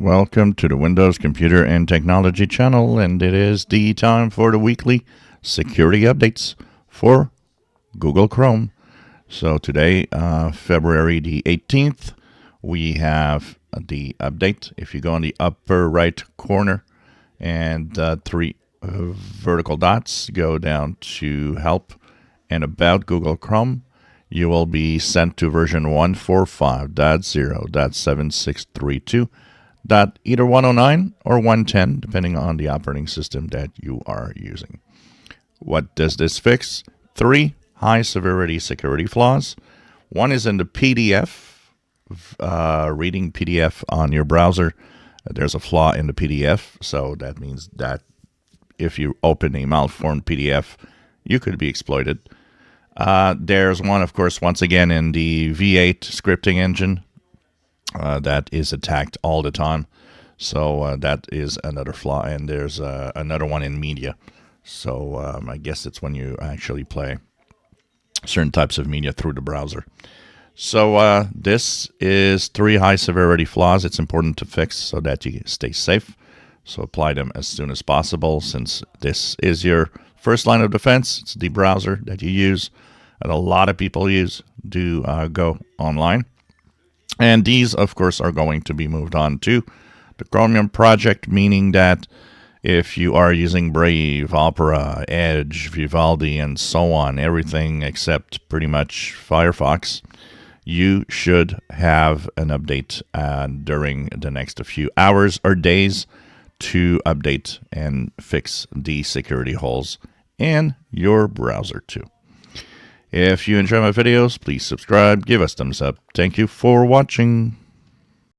Welcome to the Windows Computer and Technology channel, and it is the time for the weekly security updates for Google Chrome. So today, February the 18th, we have the update. If you go in the upper right corner and three vertical dots, go down to Help and About Google Chrome, you will be sent to version 145.0.7632. Either 109 or 110, depending on the operating system that you are using. What does this fix? 3 high-severity security flaws. One is in the PDF, reading PDF on your browser. There's a flaw in the PDF, so that means that if you open a malformed PDF, you could be exploited. There's one, of course, once again, in the V8 scripting engine. That is attacked all the time. So that is another flaw. And there's another one in media. So I guess it's when you actually play certain types of media through the browser. So this is 3 high severity flaws. It's important to fix so that you stay safe. So apply them as soon as possible, since this is your first line of defense. It's the browser that you use, and a lot of people do go online. And these, of course, are going to be moved on to the Chromium project, meaning that if you are using Brave, Opera, Edge, Vivaldi, and so on, everything except pretty much Firefox, you should have an update during the next few hours or days to update and fix the security holes in your browser too. If you enjoy my videos, please subscribe, give us thumbs up. Thank you for watching.